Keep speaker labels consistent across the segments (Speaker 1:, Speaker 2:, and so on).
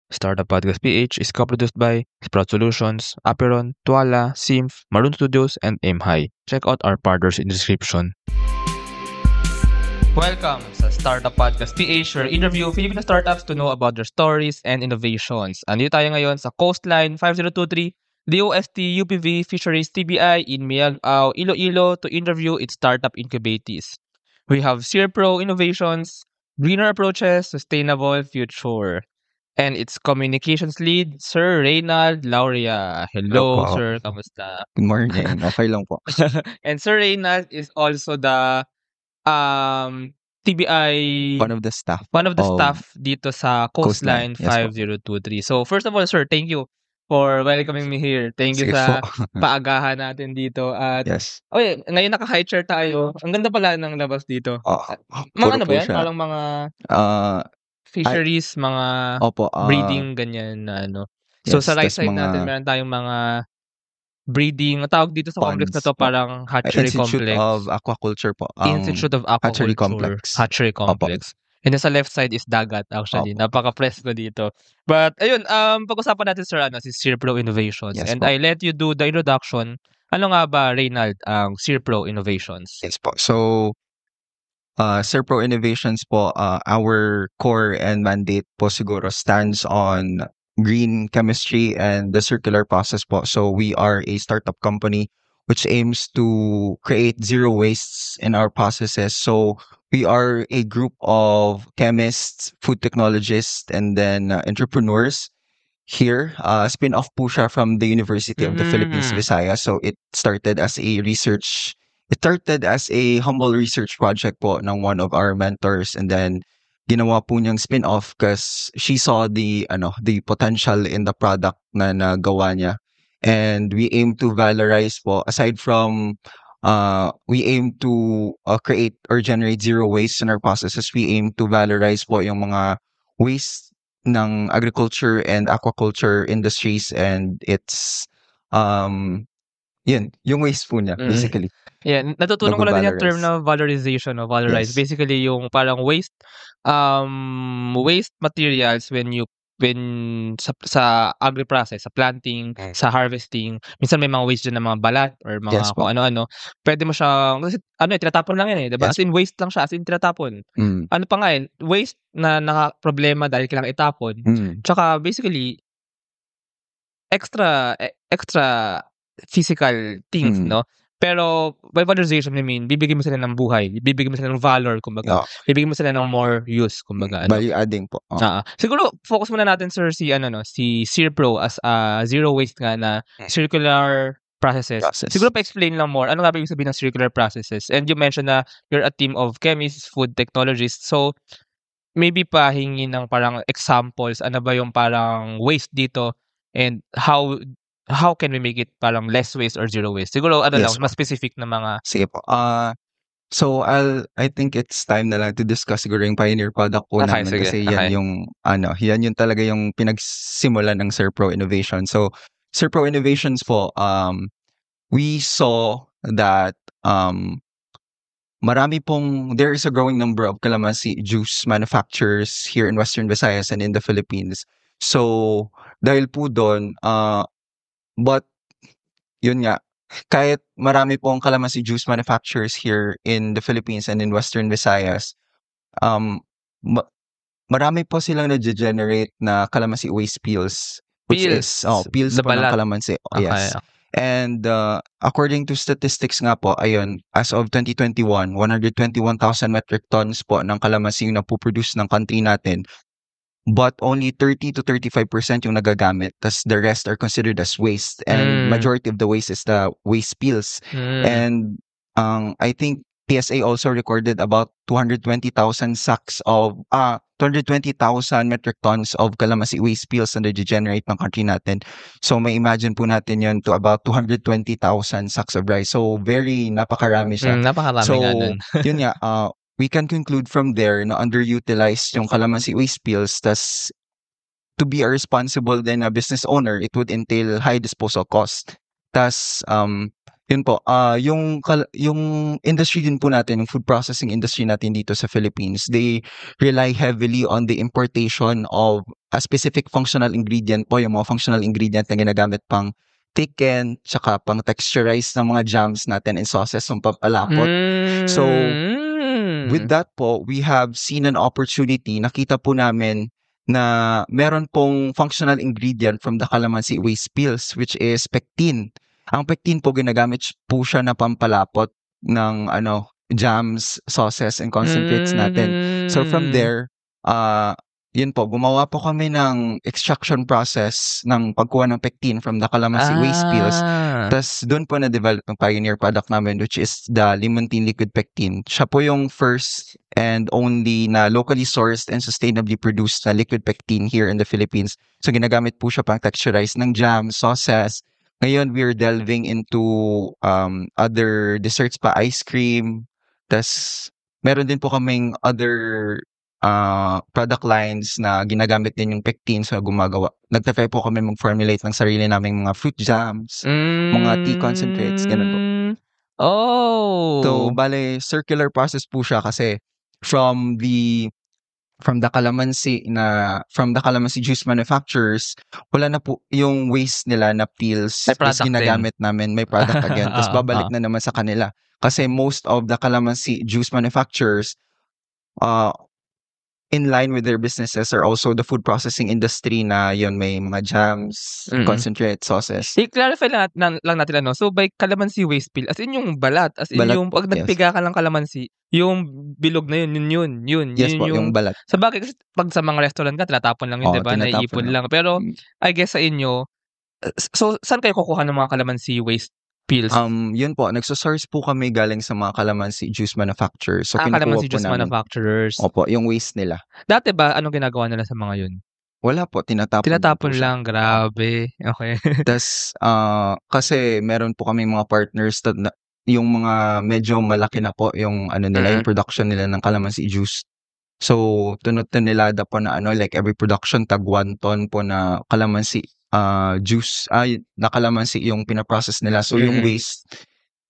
Speaker 1: Startup Podcast PH is co-produced by Sprout Solutions, Aperon, Tuala, Simf, Maroon Studios, and Aim High. Check out our partners in the description. Welcome sa Startup Podcast PH, where interview Filipino startups to know about their stories and innovations. Andito tayo ngayon sa Coastline 5023, DOST UPV Fisheries TBI in Miagao, Iloilo to interview its startup incubatees. We have CerePro Innovations, Greener Approaches, Sustainable Future, and its communications lead, Sir Reynald Lauria. Hello,
Speaker 2: po.
Speaker 1: sir. Kamusta?
Speaker 2: Good morning. Okay lang po.
Speaker 1: And Sir Reynald is also the TBI
Speaker 2: One of the staff.
Speaker 1: staff dito sa Coastline
Speaker 2: Coastline. Yes po.
Speaker 1: 5023. So first of all, sir, thank you for welcoming me here. Thank you
Speaker 2: Sige
Speaker 1: sa
Speaker 2: po.
Speaker 1: paagahan natin dito. At
Speaker 2: Yes.
Speaker 1: okay, ngayon naka-high chair tayo. Ang ganda pala ng labas dito. Mga
Speaker 2: Puro
Speaker 1: ano
Speaker 2: po
Speaker 1: ba yan?
Speaker 2: siya.
Speaker 1: Parang mga fisheries, mga breeding, ganyan na ano. So
Speaker 2: Yes,
Speaker 1: sa right
Speaker 2: tas
Speaker 1: side natin, meron tayong mga breeding. Ang tawag dito sa complex na
Speaker 2: ponds
Speaker 1: to,
Speaker 2: po.
Speaker 1: parang hatchery
Speaker 2: Institute
Speaker 1: complex.
Speaker 2: of Aquaculture po.
Speaker 1: Institute of Aquaculture. Hatchery
Speaker 2: Opo.
Speaker 1: complex. And then sa left side is dagat actually.
Speaker 2: Opo.
Speaker 1: Napaka-presko dito. But ayun, pag-usapan natin sir si CerePro Innovations.
Speaker 2: Yes
Speaker 1: And
Speaker 2: po.
Speaker 1: I let you do the introduction. Ano nga ba, Reynald, ang CerePro Innovations?
Speaker 2: Yes po. So, CerePro Innovations po, our core and mandate po siguro stands on green chemistry and the circular process po. So we are a startup company which aims to create zero wastes in our processes. So we are a group of chemists, food technologists, and then entrepreneurs here. Spin-off po siya from the University of the Philippines, Visayas. So it started as a humble research project po ng one of our mentors, and then ginawa po niyang spin-off because she saw the potential in the product na nagawa niya. And we aim to valorize po, aside from we aim to create or generate zero waste in our processes, we aim to valorize po yung mga waste ng agriculture and aquaculture industries, and it's yun, yung waste po niya, basically.
Speaker 1: Yeah, natutunan ko lang din yung term
Speaker 2: Nagva-valorize.
Speaker 1: na valorization, no? Valorize.
Speaker 2: Yes.
Speaker 1: Basically, yung parang waste materials when sa agri-process, sa planting, sa harvesting. Minsan may mga waste dyan ng mga balat or mga
Speaker 2: Yes po.
Speaker 1: kung ano-ano. Pwede mo siyang, kasi tinatapon lang yan eh, diba?
Speaker 2: Yes.
Speaker 1: As in waste lang siya, as in tinatapon. Ano pa nga waste na naka-problema dahil kailangan itapon. Tsaka basically, extra physical things, no? Pero by valorization, I mean, bibigyan mo sila ng buhay, bibigyan mo sila ng valor, kumbaga. Bibigyan mo sila ng more use, kumbaga.
Speaker 2: Value adding po.
Speaker 1: Siguro focus muna natin sir si CerePro as zero waste nga na circular processes. Siguro pa-explain lang more ano nga ba ibig sabihin ng circular processes. And you mentioned na you're a team of chemists, food technologists. So maybe pahingi ng parang examples, ano ba yung parang waste dito and how can we make it parang less waste or zero waste? Siguro
Speaker 2: Yes
Speaker 1: mas specific na mga.
Speaker 2: Sige po. So I think it's time na lang to discuss siguro yung pioneer product po namin,
Speaker 1: sige.
Speaker 2: kasi yan yung talaga yung pinagsimulan ng CerePro Innovation. So CerePro Innovations po, we saw that there is a growing number of calamansi juice manufacturers here in Western Visayas and in the Philippines. So dahil po doon, but yun nga, kahit marami pong calamansi juice manufacturers here in the Philippines and in Western Visayas, marami po silang nag-generate na calamansi waste peels, which is peels po ng calamansi. Yes. And according to statistics nga po, ayun, as of 2021, 121,000 metric tons po ng calamansi yung napoproduce ng country natin. But only 30 to 35% yung nagagamit. Tas the rest are considered as waste. And majority of the waste is the waste peels. And I think PSA also recorded about 220,000 metric tons of calamansi waste peels na nag-generate ng country natin. So may imagine po natin yun to about 220,000 sacks of rice. So very napakarami siya.
Speaker 1: Napakarami nga nun.
Speaker 2: Yun nga, we can conclude from there na underutilized yung calamansi waste peels. Tas to be a responsible then a business owner, it would entail high disposal cost. Tas Yun po, yung industry din po natin, yung food processing industry natin dito sa Philippines, they rely heavily on the importation of a specific functional ingredient po, yung mga functional ingredient na ginagamit pang thicken, tsaka pang texturize ng mga jams natin and sauces ng pampalapot. So, with that po, we have seen an opportunity, nakita po namin na meron pong functional ingredient from the calamansi waste pills, which is pectin. Ang pectin po ginagamit po siya na pampalapot ng jams, sauces, and concentrates natin. So from there, yun po, gumawa po kami ng extraction process ng pagkuha ng pectin from the calamansi waste pills. Tapos doon po na-develop ng pioneer product namin, which is the Limontin Liquid Pectin. Siya po yung first and only na locally sourced and sustainably produced na liquid pectin here in the Philippines. So ginagamit po siya pang texturize ng jam, sauces. Ngayon, we're delving into other desserts pa, ice cream. Tas meron din po kaming other product lines na ginagamit din yung pectin. So nagtatry po kami mag-formulate ng sarili naming mga fruit jams, mga tea concentrates, ganun po.
Speaker 1: Oh!
Speaker 2: So, bale, circular process po siya kasi from the calamansi juice manufacturers, wala na po yung waste nila na peels is ginagamit namin, may product again, tapos babalik na naman sa kanila. Kasi most of the calamansi juice manufacturers, in line with their businesses are also the food processing industry na yun, may mga jams, concentrate, sauces.
Speaker 1: I-clarify lang natin so by calamansi waste pill, as in yung balat, as in balat, yung pag nagpiga ka ng calamansi, yung bilog na yun.
Speaker 2: Yes po, yung balat.
Speaker 1: Sa bagay, kasi pag sa mga restaurant ka, tinatapon lang yun, diba? Naiipon lang. Pero, I guess sa inyo, so saan kayo kukuha ng mga calamansi waste pills?
Speaker 2: Yun po, nagsosource po kami galing sa mga calamansi juice manufacturers. So,
Speaker 1: calamansi juice manufacturers.
Speaker 2: Opo, yung waste nila.
Speaker 1: Dati ba, anong ginagawa nila sa mga yun?
Speaker 2: Wala po, tinatapon
Speaker 1: lang, grabe. Okay.
Speaker 2: Tas, kasi meron po kami mga partners na yung mga medyo malaki na po yung nila, yung production nila ng calamansi juice. So, tonelada po na like every production tag 1 ton po na calamansi juice, na calamansi yung pinaprocess nila. So, yung waste,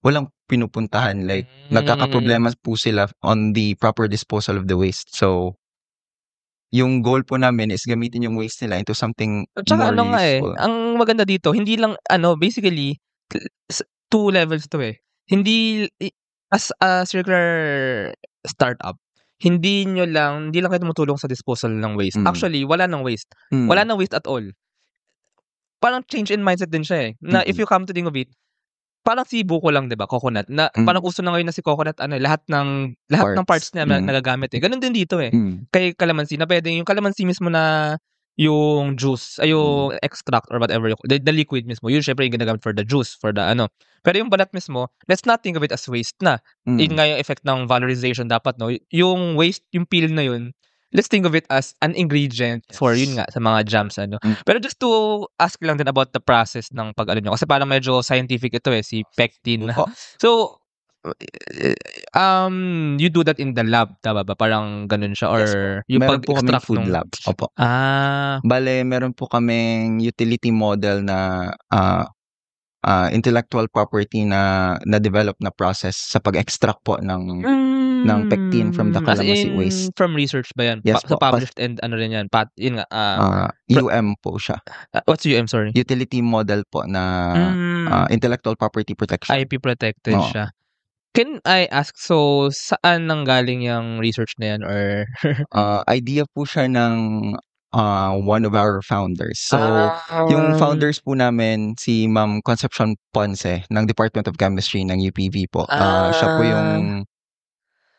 Speaker 2: walang pinupuntahan. Like, nagkakaproblema po sila on the proper disposal of the waste. So, yung goal po namin is gamitin yung waste nila into something more useful.
Speaker 1: Ang maganda dito, hindi lang, basically, 2 levels to Hindi, as a circular startup, hindi lang kayo tumutulong sa disposal ng waste. Actually, wala nang waste. Wala nang waste at all. Parang change in mindset din siya na if you come to think of it, parang si buko lang, 'di ba? Coconut. Na parang uso na ngayon na si coconut, lahat ng parts niya nagagamit Ganun din dito Kay calamansi na pwedeng yung calamansi mismo na yung juice, yung extract or whatever, the liquid mismo. Yun syempre yung ginagamit for the juice, for the Pero yung balat mismo, let's not think of it as waste na. Yun nga yung effect ng valorization dapat, no? Yung waste, yung peel na yun, let's think of it as an ingredient for yun nga sa mga jams Pero just to ask lang din about the process ng nyo kasi parang medyo scientific ito si pectin. So you do that in the lab, tama ba? Parang ganun siya or yung
Speaker 2: meron po kaming food lab. Opo. Bale, meron po kaming utility model na intellectual property na develop na process sa pag-extract po ng pectin from the calamansi waste.
Speaker 1: From research ba yan?
Speaker 2: Yes po.
Speaker 1: Published and yan? Yun nga.
Speaker 2: UM po siya.
Speaker 1: What's UM, sorry?
Speaker 2: Utility model po na intellectual property protection.
Speaker 1: IP protected siya. Can I ask, so saan nanggaling yung research na yan or?
Speaker 2: Idea po siya ng one of our founders. So, yung founders po namin, si Ma'am Concepcion Ponce ng Department of Chemistry ng UPV po. Siya po yung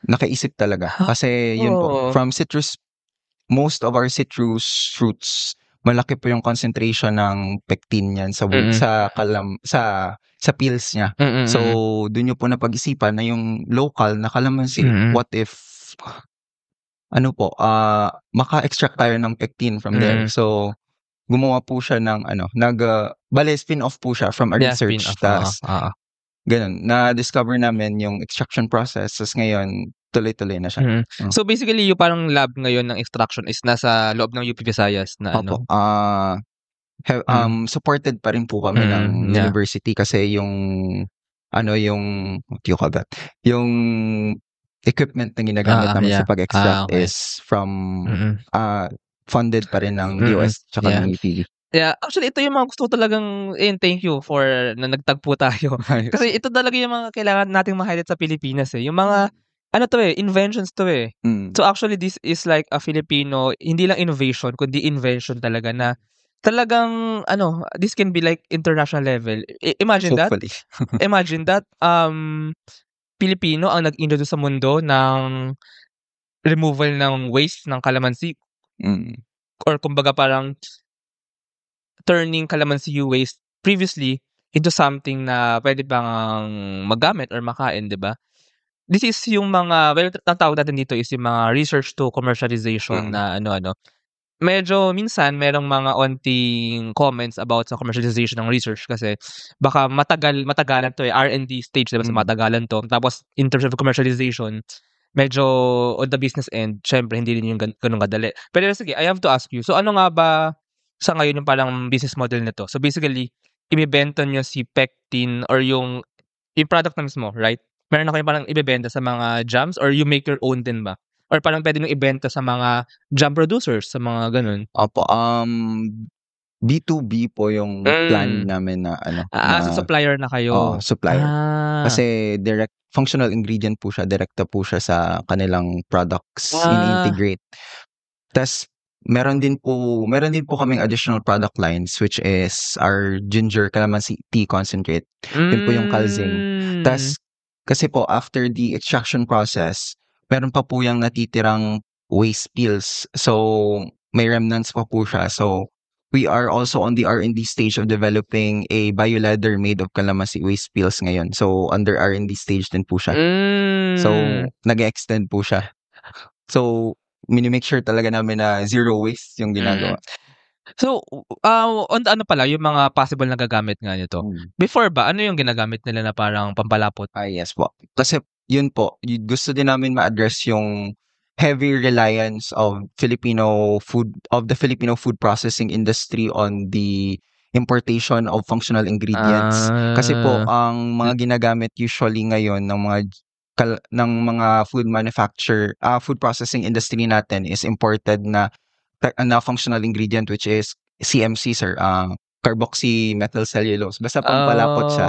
Speaker 2: nakaisip talaga. Kasi yun po, from citrus, most of our citrus fruits, malaki po yung concentration ng pectin yan sa peels niya. So, dun nyo po napag-isipan na yung local na calamansi, what if maka-extract tayo ng pectin from there. So, gumawa po siya ng bale, spin-off po siya from a research. Ganun. Na-discover namin yung extraction process. Tapos ngayon, tuloy-tuloy na siya.
Speaker 1: So, basically, yung parang lab ngayon ng extraction is nasa loob ng UP Visayas na
Speaker 2: Opo. Supported pa rin po kami ng university kasi yung what do you call that? Yung equipment na ginagamit namin sa pag-extract
Speaker 1: okay.
Speaker 2: is from funded pa rin ng DOS tsaka ng UPV.
Speaker 1: Yeah, actually ito yung mga gusto ko talagang thank you for na nagtagpo tayo. Kasi ito talaga yung mga kailangan nating ma-highlight sa Pilipinas Yung mga inventions to So actually this is like a Filipino, hindi lang innovation kundi invention talaga na talagang this can be like international level. Imagine that.
Speaker 2: Hopefully.
Speaker 1: Imagine that Pilipino ang nag-introduce sa mundo ng removal ng waste ng kalamansi. Or kumbaga parang turning calamansi waste previously into something na pwede bang magamit or makain, 'di ba? This is yung mga ang tawag natin dito is yung mga research to commercialization na Medyo minsan merong mga onting comments about sa commercialization ng research kasi baka matagalan to R&D stage, 'di ba? So matagalan to. Tapos in terms of commercialization, medyo on the business end, syempre hindi rin yung ganun kadali. Pero sige, I have to ask you. So ano nga ba sa ngayon yung parang business model nito? So basically, ibebenta niyo si pectin or yung product na mismo, right? Meron na kayong parang ibebenta sa mga jams or you make your own din ba? Or parang pwede nyo ibenta sa mga jam producers, sa mga ganun?
Speaker 2: Opo, B2B po yung plan namin na
Speaker 1: so supplier na kayo?
Speaker 2: Supplier. Kasi direct functional ingredient po siya, direkta po siya sa kanilang products, in-integrate. Tas meron din po kaming additional product lines which is our ginger calamansi tea concentrate. Yun po yung Calzing. Tas kasi po after the extraction process, meron pa po yung natitirang waste pills. So may remnants pa po siya. So we are also on the R&D stage of developing a biolader made of calamansi waste pills ngayon. So under R&D stage din po siya. So nag-extend po siya. So mini-make sure talaga namin na zero waste yung ginagawa.
Speaker 1: So, on ano pala yung mga possible na gagamit nga nito? Before ba, ano yung ginagamit nila na parang pampalapot?
Speaker 2: Yes po. Kasi yun po, gusto din namin ma-address yung heavy reliance of the Filipino food processing industry on the importation of functional ingredients. Kasi po ang mga ginagamit usually ngayon ng mga food processing industry natin is imported na functional ingredient which is CMC sir, carboxymethyl cellulose. Basta pampalapot siya.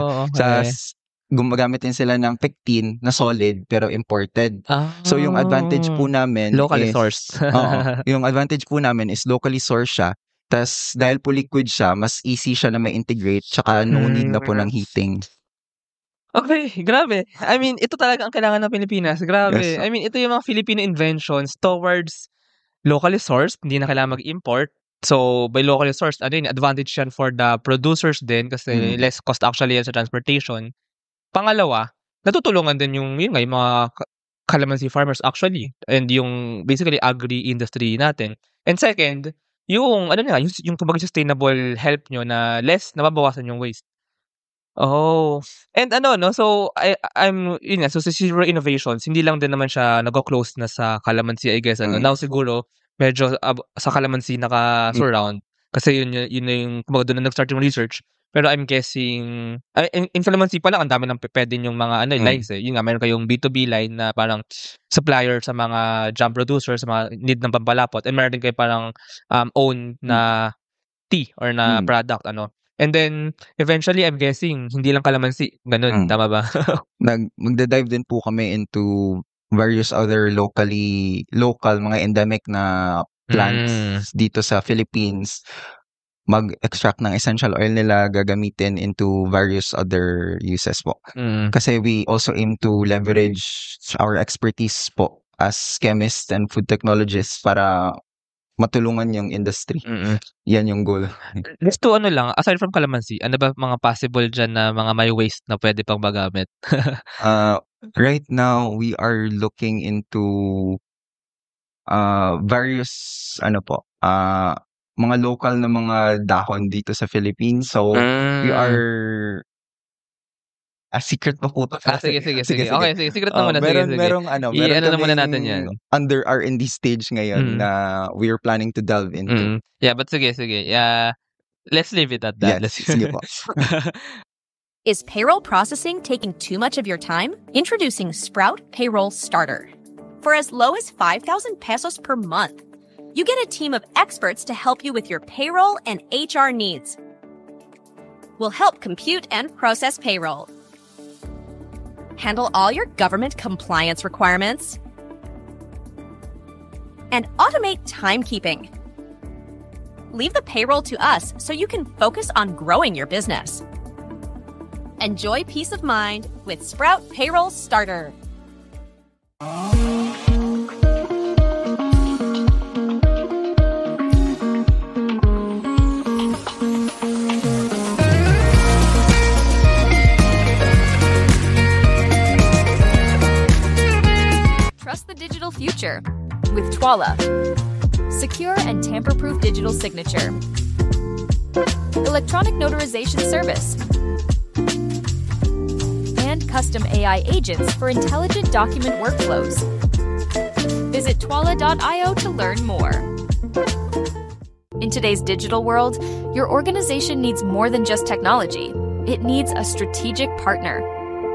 Speaker 2: Gumagamit din sila ng pectin na solid pero imported. So yung advantage po namin
Speaker 1: locally
Speaker 2: is
Speaker 1: sourced.
Speaker 2: yung advantage po namin is locally sourced siya. Tas dahil po liquid siya, mas easy siya na ma-integrate tsaka no need na po ng heating.
Speaker 1: Okay, grabe. I mean, ito talaga ang kailangan ng Pilipinas. Grabe.
Speaker 2: Yes,
Speaker 1: I mean, ito yung mga Filipino inventions towards locally sourced, hindi na kailangan mag-import. So, by locally sourced, advantage yan for the producers din kasi less cost actually yan sa transportation. Pangalawa, natutulungan din yung mga calamansi farmers actually and yung basically agri-industry natin. And second, yung yung kumbaga sustainable help nyo na less nababawasan yung waste. Oh, and so so sa Zero Innovations, hindi lang din naman siya nagko-close na sa calamansi, I guess, Now siguro, medyo sa calamansi naka-surround. Kasi yun na yung kumbaga doon na nag-start yung research. Pero I'm guessing, in calamansi pa lang, ang dami ng pwede yung mga lines Yun nga, meron kayong B2B line na parang supplier sa mga jam producers, sa mga need ng pampalapot. And meron din kayo parang own na tea or na product, And then, eventually, I'm guessing, hindi lang calamansi. Ganun, tama ba?
Speaker 2: Magda-dive din po kami into various other local mga endemic na plants dito sa Philippines. Mag-extract ng essential oil nila, gagamitin into various other uses po. Kasi we also aim to leverage our expertise po as chemists and food technologists para matulungan yung industry. Yan yung goal.
Speaker 1: Just to aside from calamansi, ano ba mga possible dyan na mga may waste na pwede pang magamit?
Speaker 2: Right now, we are looking into various mga local na mga dahon dito sa Philippines. So, we are secret pa po.
Speaker 1: Sige. Okay, sige. Secret na muna. Sige.
Speaker 2: Meron
Speaker 1: na muna natin yan.
Speaker 2: Under R&D stage ngayon na we are planning to delve into.
Speaker 1: Yeah, but sige. Yeah, let's leave it at that.
Speaker 2: Yes, sige po.
Speaker 3: Is payroll processing taking too much of your time? Introducing Sprout Payroll Starter. For as low as 5,000 pesos per month, you get a team of experts to help you with your payroll and HR needs. We'll help compute and process payroll, handle all your government compliance requirements, and automate timekeeping. Leave the payroll to us so you can focus on growing your business. Enjoy peace of mind with Sprout Payroll Starter. Trust the digital future with Twala. Secure and tamper-proof digital signature. Electronic notarization service. And custom AI agents for intelligent document workflows. Visit twala.io to learn more. In today's digital world, your organization needs more than just technology. It needs a strategic partner.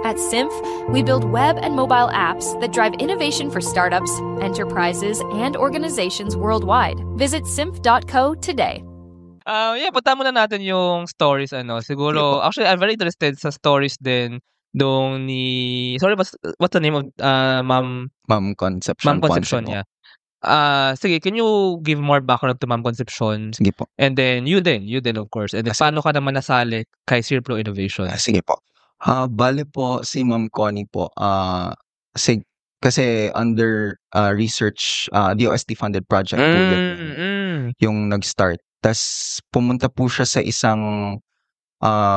Speaker 3: At Symph, we build web and mobile apps that drive innovation for startups, enterprises, and organizations worldwide. Visit symph.co today.
Speaker 1: Punta muna natin yung stories, siguro, actually, I'm very interested sa stories din dong ni, sorry, what's the name of, Ma'am
Speaker 2: Concepcion.
Speaker 1: Ma'am Concepcion, yeah. Sige, can you give more background to Ma'am Concepcion?
Speaker 2: Sige po.
Speaker 1: And then, you din, of course. And then, paano ka naman nasali kay Sirpro Innovation?
Speaker 2: Sige po. Bale po, si Ma'am Connie po, kasi under research, DOST-funded project po yung nag-start. Tas pumunta po siya sa isang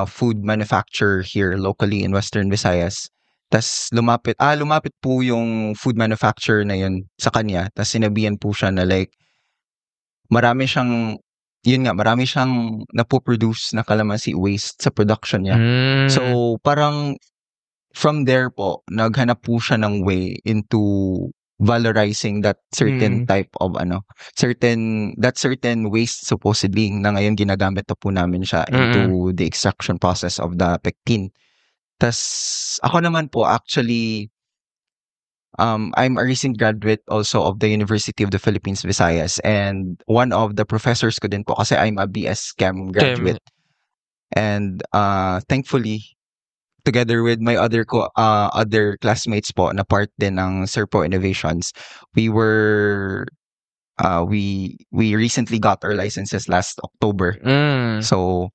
Speaker 2: food manufacturer here locally in Western Visayas. Tas lumapit po yung food manufacturer na yun sa kanya. Tas sinabihan po siya na like, marami siyang napoproduce na calamansi waste sa production niya. So parang from there po, naghanap po siya ng way into valorizing that certain type of certain waste supposedly na ngayon ginagamit na po namin siya into the extraction process of the pectin. Tas ako naman po actually I'm a recent graduate also of the University of the Philippines Visayas, and one of the professors ko din po kasi I'm a BS Chem graduate. And thankfully together with my other classmates po na part din ng Sirpro Innovations, we recently got our licenses last October. So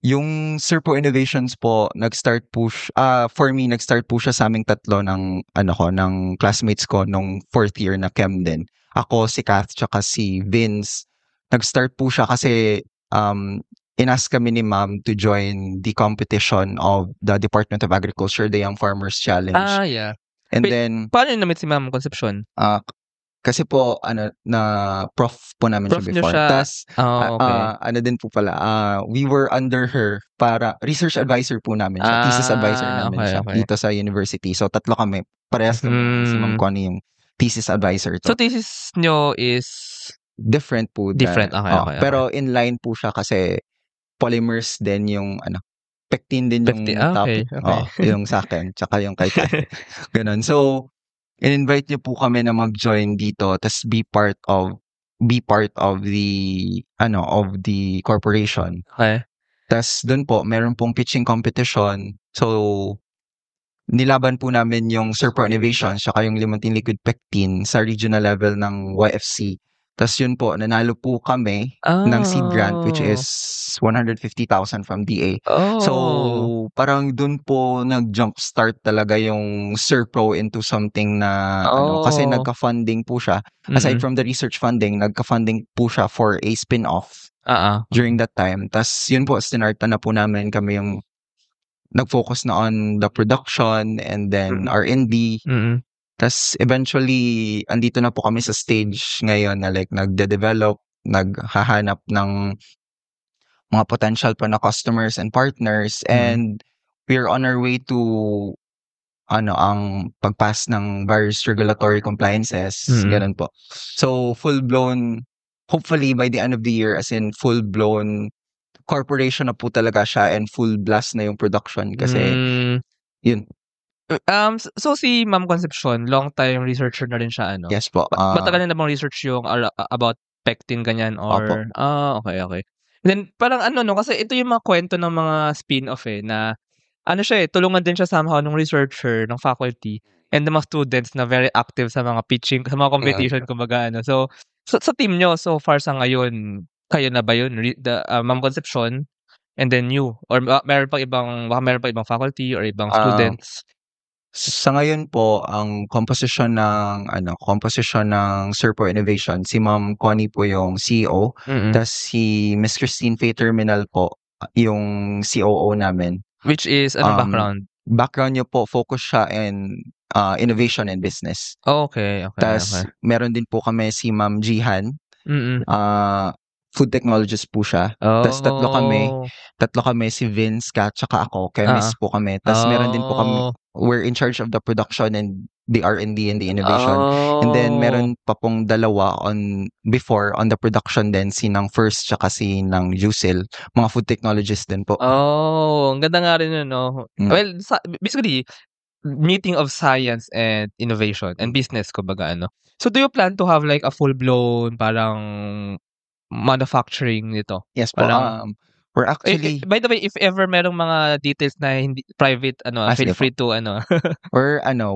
Speaker 2: yung Sirpro Innovations po, nag-start po siya sa aming tatlo ng classmates ko nung 4th year na chem din. Ako, si Kath, tsaka si Vince. Nag-start po siya kasi inask kami ni Ma'am to join the competition of the Department of Agriculture, the Young Farmers Challenge.
Speaker 1: Yeah.
Speaker 2: And then
Speaker 1: paano yun namit si Ma'am Concepcion?
Speaker 2: Kasi po na prof po namin siya before. Tas okay. Din po pala, we were under her para research advisor po namin siya. Thesis advisor namin siya dito sa university. So tatlo kami, parehas kami si Ma'am Connie yung thesis advisor.
Speaker 1: So thesis nyo is
Speaker 2: different po.
Speaker 1: Different, okay.
Speaker 2: Pero inline po siya kasi polymers din yung pectin din yung topic. Okay. Yung sa akin, tsaka yung kay Kat. Ganun. So in-invite niyo po kami na mag-join dito, tas be part of the corporation.
Speaker 1: Okay.
Speaker 2: Tas doon po meron pong pitching competition. So nilaban po namin yung Sirpro Innovation saka yung Limontin Liquid Pectin sa regional level ng YFC. Tas yun po, nanalo po kami ng seed grant, which is 150,000 from DA. So parang dun po nag-jump start talaga yung Sirpro into something na kasi nagka-funding po siya. Aside from the research funding, nagka-funding po siya for a spin-off during that time. Tas yun po, sinarta na po namin kami yung nag-focus na on the production and then R&D. Tas eventually, andito na po kami sa stage ngayon na like nagde-develop, naghahanap ng mga potential pa na customers and partners, and we're on our way to ang pagpass ng various regulatory compliances, ganun po. So full-blown, hopefully by the end of the year, as in full-blown corporation na po talaga siya and full blast na yung production kasi yun.
Speaker 1: So si Ma'am Concepcion, long time researcher na rin siya, ano?
Speaker 2: Yes po.
Speaker 1: Matagal na bang research yung about pectin ganyan or okay. Then parang ano no, kasi ito yung mga kwento ng mga spin-off na ano siya tulungan din siya somehow ng researcher, ng faculty, and the mga students na very active sa mga pitching, sa mga competition kumbaga ano. So sa team nyo so far sa ngayon, kayo na ba yun? Ma'am Concepcion and then you or meron pa ibang faculty or ibang students?
Speaker 2: Sa ngayon po, ang composition ng Serpo Innovation, si Ma'am Connie po yung CEO, tas si Miss Christine Faye Terminal po, yung COO namin.
Speaker 1: Which is, anong background?
Speaker 2: Background niya po, focus siya in innovation and business.
Speaker 1: Okay.
Speaker 2: Tas meron din po kami si Ma'am Jihan, food technologist po siya. Tas tatlo kami, si Vince, Kat, tsaka ako, chemist po kami. Tas meron din po kami, we're in charge of the production and the R&D and the innovation. And then meron pa pong dalawa on the production din, si Nang First tsaka si Nang Jusil, mga food technologists din po.
Speaker 1: Ang ganda nga rin yun, no? Well, basically, meeting of science and innovation and business, kumbaga, ano. So do you plan to have like a full-blown parang manufacturing nito?
Speaker 2: Yes po. We're actually...
Speaker 1: by the way, if ever merong mga details na hindi private, feel free to,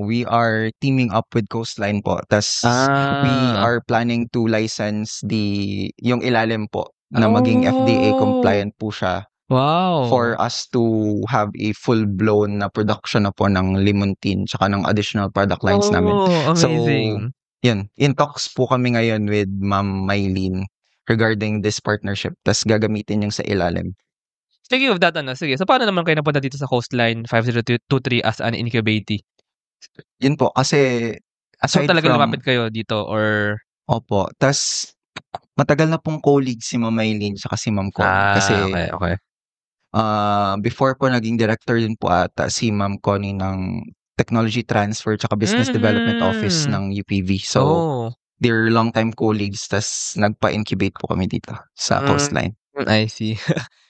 Speaker 2: we are teaming up with Coastline po. Tas we are planning to license yung ilalim po na maging FDA compliant po siya.
Speaker 1: Wow.
Speaker 2: For us to have a full-blown na production na po ng Limontin tsaka ng additional product lines namin.
Speaker 1: Amazing.
Speaker 2: So, yun. In talks po kami ngayon with Ma'am Mylene regarding this partnership. Tas gagamitin yung sa ilalim.
Speaker 1: Speaking of that, sige. So, paano naman kayo napunta dito sa Coastline 5023 as an incubatee?
Speaker 2: Yun po, kasi
Speaker 1: so, talagang lumapit kayo dito or...
Speaker 2: Opo. Tas, matagal na pong colleague si Ma'am Mylene saka si Ma'am Connie. Kasi,
Speaker 1: okay.
Speaker 2: Before po naging director din po ata si Ma'am Connie ng Technology Transfer tsaka Business Development Office ng UPV. So, they're long-time colleagues, tas nagpa-incubate po kami dito sa Coastline.
Speaker 1: I see.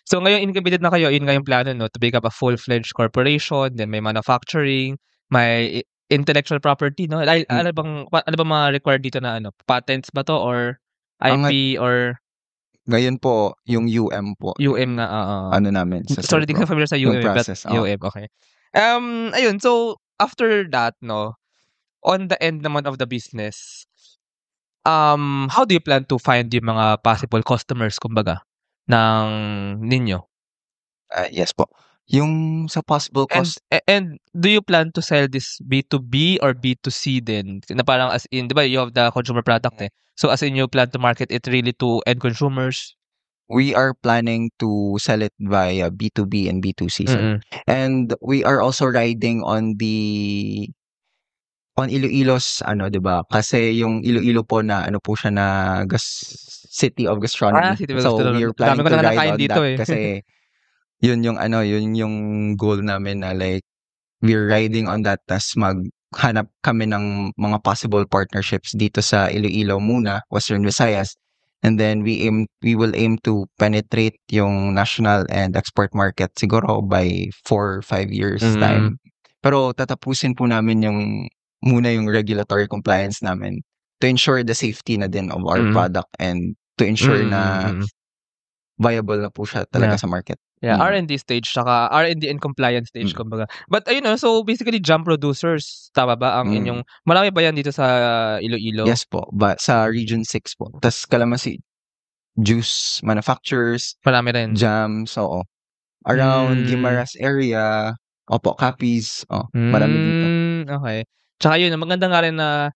Speaker 1: So ngayon incubated na kayo, yun nga yung plano, no? To become a full-fledged corporation, then may manufacturing, may intellectual property, no? Ano bang mga required dito na patents ba to or IP or...
Speaker 2: Ngayon po, yung UM po.
Speaker 1: UM na,
Speaker 2: namin.
Speaker 1: Sorry, di ka familiar sa UM.
Speaker 2: Process,
Speaker 1: UM, okay. Ayun, so after that, no, on the end naman of the business, how do you plan to find yung mga possible customers, kumbaga, ng ninyo?
Speaker 2: Yes po. Yung sa possible
Speaker 1: and do you plan to sell this B2B or B2C din? Na parang as in, di ba, you have the consumer product So as in, you plan to market it really to end consumers?
Speaker 2: We are planning to sell it via B2B and B2C. And we are also riding on Iloilo's, 'di ba? Kasi yung Iloilo po na po siya na city of gastronomy. So we are planning to ride on that kasi yun yung goal namin na like we're riding on that, tas maghanap kami ng mga possible partnerships dito sa Iloilo muna, Western Visayas. And then we will aim to penetrate yung national and export market siguro by 4 or 5 years time. Pero tatapusin po namin yung regulatory compliance namin to ensure the safety na din of our product and to ensure na viable na po siya talaga sa market.
Speaker 1: Yeah, R&D stage, saka R&D and compliance stage, kumbaga. But so basically jam producers, tama ba ang inyong, marami ba yan dito sa Iloilo?
Speaker 2: Yes po, but sa Region 6 po. Tas Calamansi juice manufacturers,
Speaker 1: marami rin.
Speaker 2: Jam, so around Guimaras area, Capiz, marami dito.
Speaker 1: Okay. Tsaka yun, maganda nga rin na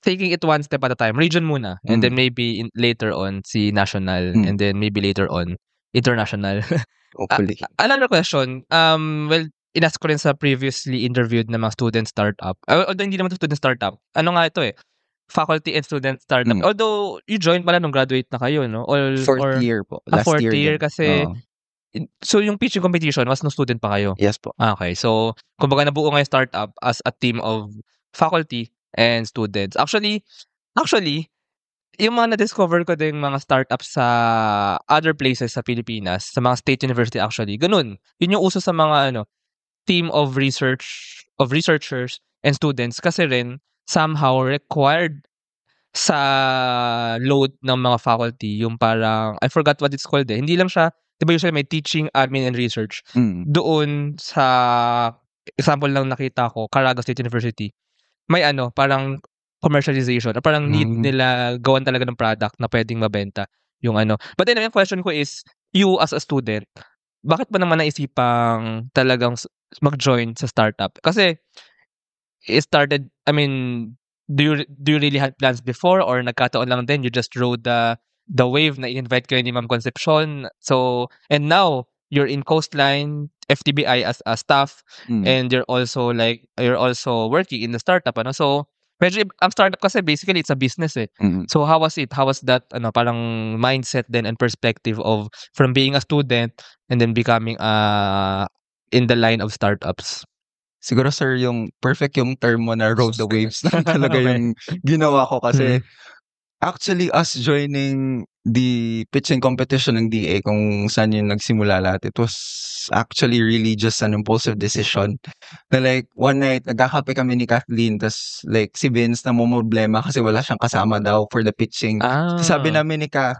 Speaker 1: taking it one step at a time. Region muna. And then maybe later on, si national. And then maybe later on, international.
Speaker 2: Hopefully.
Speaker 1: Another question. Well, inask ko rin sa previously interviewed na mga student startup. Although hindi naman student startup. Ano nga ito faculty and student startup. Although, you joined pala nung graduate na kayo, no?
Speaker 2: Fourth year po. Last
Speaker 1: fourth
Speaker 2: year
Speaker 1: kasi... So, yung pitching competition, was no student pa kayo?
Speaker 2: Yes po.
Speaker 1: Okay. So, kumbaga nabuo nga yung startup as a team of faculty and students. Actually, yung mga na-discover ko din mga startups sa other places sa Pilipinas, sa mga state university actually, ganun. Yun yung uso sa mga team of researchers and students kasi rin somehow required sa load ng mga faculty yung parang, I forgot what it's called Hindi lang siya, di ba usually may teaching, admin, and research. Doon sa example lang nakita ko, Caraga State University, may parang commercialization or parang need nila gawan talaga ng product na pwedeng mabenta yung But then, yung question ko is, you as a student, bakit ba naman naisipang talagang mag-join sa startup? Kasi, it started, I mean, do you really have plans before or nagkataon lang din, you just rode the wave na i-invite kayo ni Ma'am Concepcion? So, and now, you're in Coastline, FTBI as a staff, and you're also working in the startup, So, medyo ang startup kasi basically it's a business So how was it? How was that parang mindset then and perspective of from being a student and then becoming in the line of startups?
Speaker 2: Siguro sir, yung perfect yung term mo na rode the waves lang talaga yung ginawa ko kasi actually us joining the pitching competition ng DA kung saan yung nagsimula lahat, it was actually really just an impulsive decision. Na like, one night, nagkakape kami ni Kathleen, tas like, si Vince na problema kasi wala siyang kasama daw for the pitching. Sabi namin ni Ka,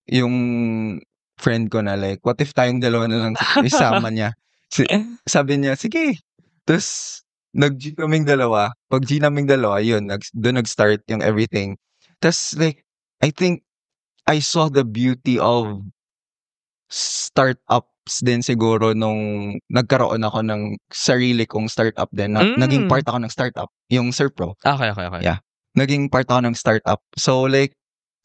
Speaker 2: yung friend ko na like, what if tayong dalawa na lang isama niya? Sabi niya, sige. Tapos, nag-G kaming dalawa. Pag G naming dalawa, yun, doon nag-start yung everything. Tapos like, I think, I saw the beauty of startups din siguro nung nagkaroon ako ng sarili kong startup din. Naging part ako ng startup, yung Serpro.
Speaker 1: Okay.
Speaker 2: Yeah. Naging part ako ng startup. So like,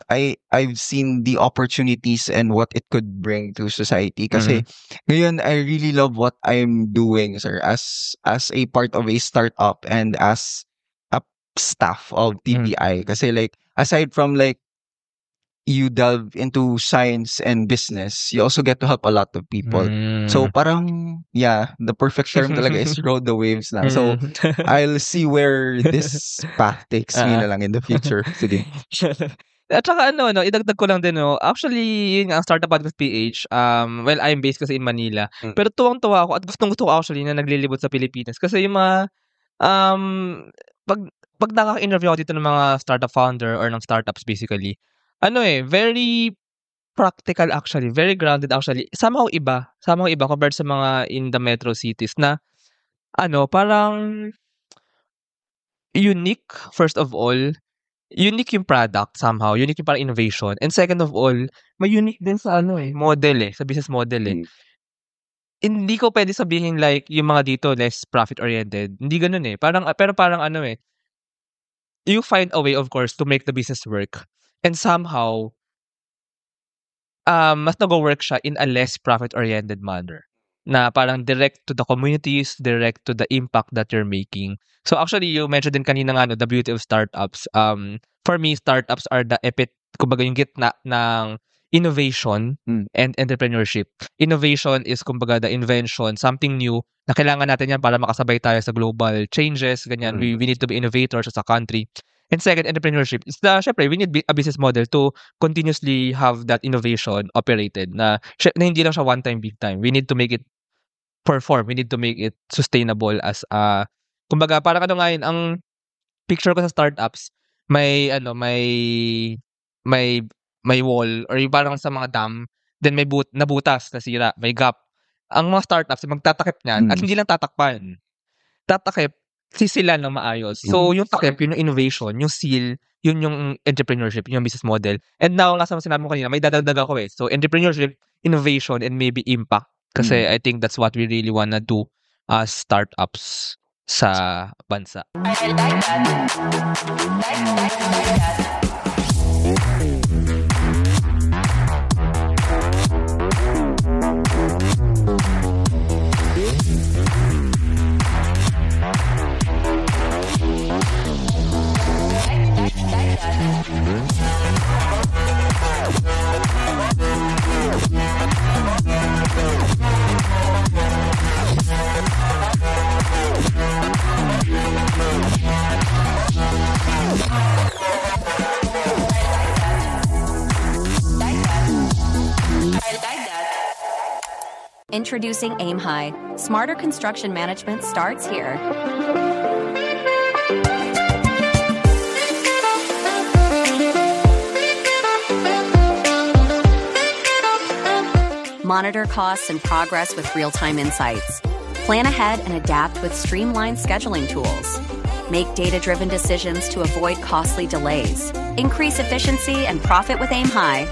Speaker 2: I've seen the opportunities and what it could bring to society. Kasi ngayon, I really love what I'm doing, sir, as a part of a startup and as a staff of TBI. Kasi like, aside from like, you delve into science and business, you also get to help a lot of people. So parang, yeah, the perfect term talaga is rode the waves lang. So I'll see where this path takes me na lang in the future. Sige.
Speaker 1: At saka idagdag ko lang din, actually, yun ang Startup Podcast PH, well, I'm based kasi in Manila. Pero tuwang-tuwa ako at gustong-gusto ko actually na naglilibot sa Pilipinas. Kasi yung mga, pag nakaka-interview ako dito ng mga startup founder or ng startups basically, very practical actually, very grounded actually. Somehow iba compared sa mga in the metro cities na, parang unique, first of all, unique yung product somehow, unique yung parang innovation. And second of all, may unique din sa model sa business model Hindi ko pwede sabihin like yung mga dito less profit-oriented. Hindi ganun pero parang you find a way of course to make the business work. And somehow, mas nag-work siya in a less profit-oriented manner. Na parang direct to the communities, direct to the impact that you're making. So actually, you mentioned din kanina the beauty of startups. For me, startups are the kumbaga yung gitna ng innovation and entrepreneurship. Innovation is kumbaga the invention, something new na kailangan natin yan para makasabay tayo sa global changes, ganyan. We need to be innovators as a country. And second, entrepreneurship is syempre, we need a business model to continuously have that innovation operated na hindi lang siya one time, big time. We need to make it perform. We need to make it sustainable as kumbaga, parang ngayon, ang picture ko sa startups, may wall or yung parang sa mga dam, then may nabutas, nasira, may gap. Ang mga startups, magtatakip niyan, at hindi lang tatakpan. Tatakip, sisilan ng maayos. So, yung takip, yun yung innovation, yung seal, yun yung entrepreneurship, yung business model. And now, nga sa sinabi mo kanina, may dadagdag ako So, entrepreneurship, innovation, and maybe impact. Kasi I think that's what we really wanna do as startups sa bansa. I like that. Like that.
Speaker 3: Introducing Aim High. Smarter construction management starts here. Monitor costs and progress with real-time insights. Plan ahead and adapt with streamlined scheduling tools. Make data-driven decisions to avoid costly delays. Increase efficiency and profit with Aim High.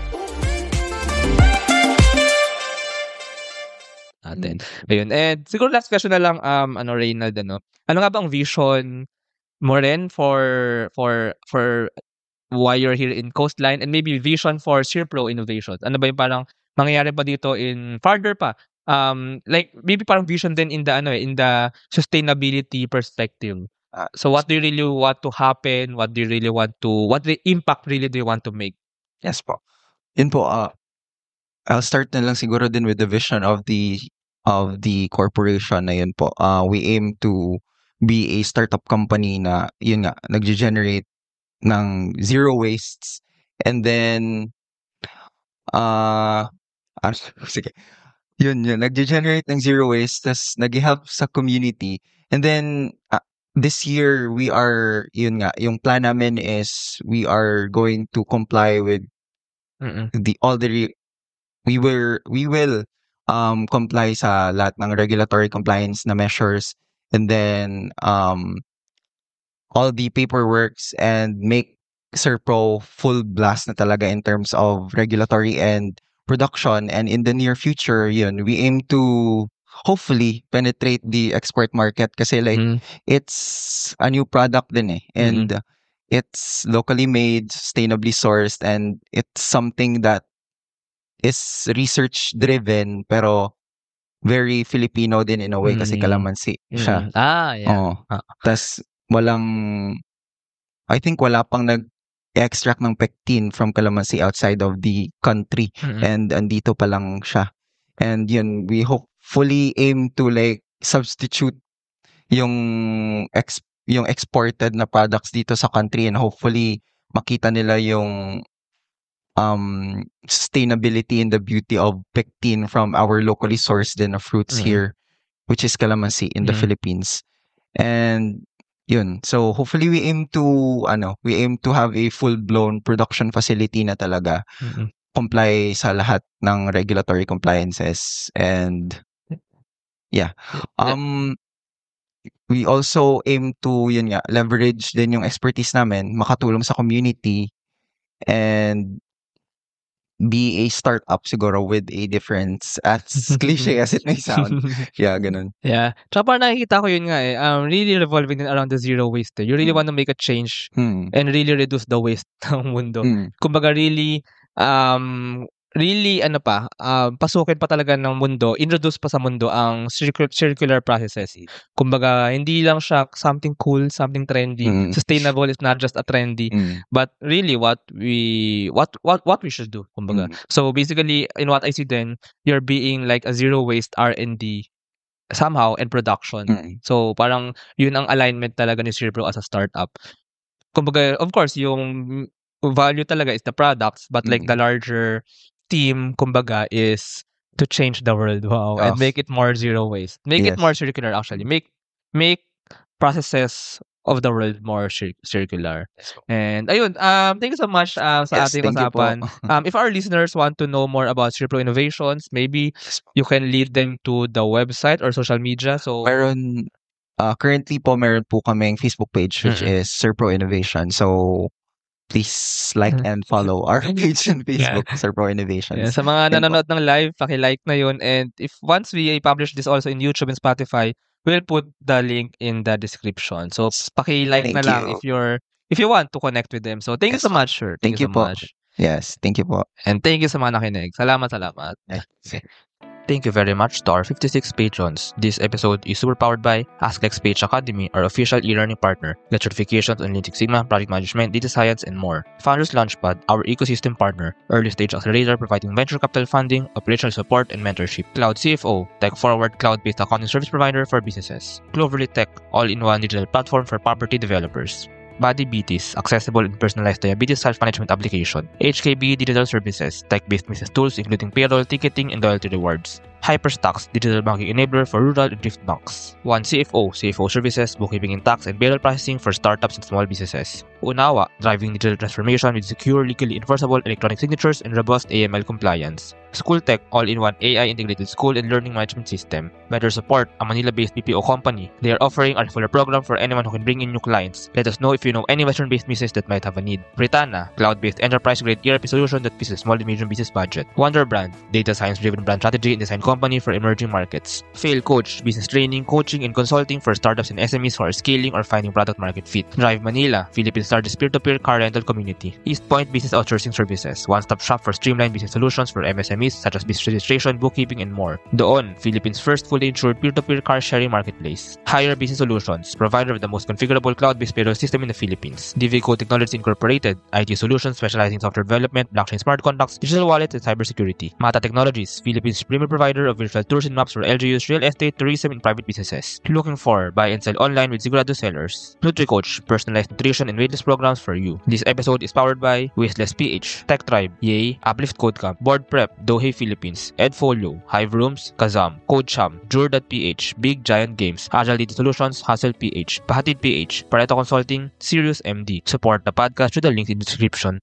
Speaker 1: Ayun. And siguro last question na lang, Reynald, ano nga ba ang vision mo rin for why you're here in Coastline, and maybe vision for Serpro Innovations? Ano ba yung parang mangyayari pa dito in farther pa? Like maybe parang vision din in the sustainability perspective. So what do you really want to happen? What the impact really do you want to make?
Speaker 2: Yes po. Yun po, I'll start na lang siguro din with the vision of the corporation na yun po. We aim to be a startup company na yun nga nagge-generate ng zero wastes, and then sige. Yun nagge-generate ng zero waste, tas nag-help sa community. And then this year we are yung plan namin is we are going to comply with we will comply sa lahat ng regulatory compliance na measures, and then all the paperworks, and make Serpro full blast na talaga in terms of regulatory and production. And in the near future, we aim to hopefully penetrate the export market kasi it's a new product din and it's locally made, sustainably sourced, and it's something that is research driven pero very Filipino din in a way kasi kalamansi siya. Tas I think wala pang nag-extract ng pectin from calamansi outside of the country, and andito pa lang siya. And yun, we hopefully aim to like substitute yung exported na products dito sa country, and hopefully makita nila yung sustainability and the beauty of pectin from our locally sourced din na fruits here, which is calamansi in the Philippines. And yun, so hopefully we aim to have a full-blown production facility na talaga comply sa lahat ng regulatory compliances. And we also aim to leverage din yung expertise namin, makatulong sa community, and be a startup siguro with a difference, as cliche as it may sound. Ganun.
Speaker 1: Tsaka parang nakikita ko yun nga really revolving din around the zero waste. You really want to make a change and really reduce the waste ng mundo. Kumbaga really pasukin pa talaga ng mundo, introduce pa sa mundo ang circular processes. Kumbaga, hindi lang siya something cool, something trendy. Sustainable is not just a trendy, but really what we should do. Kumbaga. So basically, in what I see then, you're being like a zero waste R&D somehow and production. So parang yun ang alignment talaga ni Serpro as a startup. Kumbaga, of course, yung value talaga is the products, but like the larger team, kumbaga, is to change the world. And make it more zero waste. Make it more circular, actually. Make processes of the world more circular. And ayun, thank you so much sa ating usapan. If our listeners want to know more about Serpro Innovations, maybe you can lead them to the website or social media. So
Speaker 2: currently meron po kaming Facebook page, which is Serpro Innovation. So please like and follow our page on Facebook, Serpro Innovations.
Speaker 1: Sa mga nanonood ng live, paki-like na yun. And if once we publish this also in YouTube and Spotify, we'll put the link in the description. So paki-like na lang if you want to connect with them. So thank you so much, sir.
Speaker 2: Thank you so much. Yes, thank you po.
Speaker 1: And thank you sa mga nakinig. Salamat. Thank you very much to our 56 patrons. This episode is super powered by AskLexPage Academy, our official e-learning partner, get certifications on Lean Six Sigma, project management, data science, and more. Founders Launchpad, our ecosystem partner, early stage accelerator providing venture capital funding, operational support, and mentorship. Cloud CFO, tech-forward cloud-based accounting service provider for businesses. Cloverly Tech, all-in-one digital platform for property developers. Body BTs, accessible and personalized diabetes self-management application. HKB Digital Services, tech-based business tools including payroll, ticketing, and loyalty rewards. Hyperstocks, digital banking enabler for rural and thrift banks. 1 CFO, CFO services, bookkeeping and tax, and payroll processing for startups and small businesses. Unawa, driving digital transformation with secure, legally enforceable electronic signatures and robust AML compliance. Schooltech, all-in-one AI-integrated school and learning management system. Better Support, a Manila-based BPO company. They are offering a referral program for anyone who can bring in new clients. Let us know if you know any Western-based business that might have a need. Britanna, cloud-based enterprise-grade ERP solution that fits a small and medium business budget. Wonderbrand, data science-driven brand strategy and design company for emerging markets. Fail Coach, business training, coaching, and consulting for startups and SMEs who are scaling or finding product market fit. Drive Manila, Philippines' largest peer-to-peer car rental community. East Point Business Outsourcing Services, one-stop shop for streamlined business solutions for MSMEs such as business registration, bookkeeping, and more. Doon, Philippines' first fully insured peer-to-peer car sharing marketplace. Hire Business Solutions, provider with the most configurable cloud-based payroll system in the Philippines. DVCo Technologies Incorporated, IT solutions specializing in software development, blockchain smart contracts, digital wallets, and cybersecurity. Mata Technologies, Philippines' premier provider of virtual tours and maps for LGUs, real estate, tourism, and private businesses. Looking for buy and sell online with Sigurado sellers. NutriCoach, personalized nutrition and weight loss programs for you. This episode is powered by Wasteless PH, Tech Tribe, Yay, Uplift Codecamp, Board Prep, Dohe Philippines, Edfolio, Hive Rooms, Kazam, CodeSham, Jur.ph, Big Giant Games, Agile Data Solutions, Hustle PH, Pahatid PH, Pareto Consulting, Sirius MD. Support the podcast through the link in the description.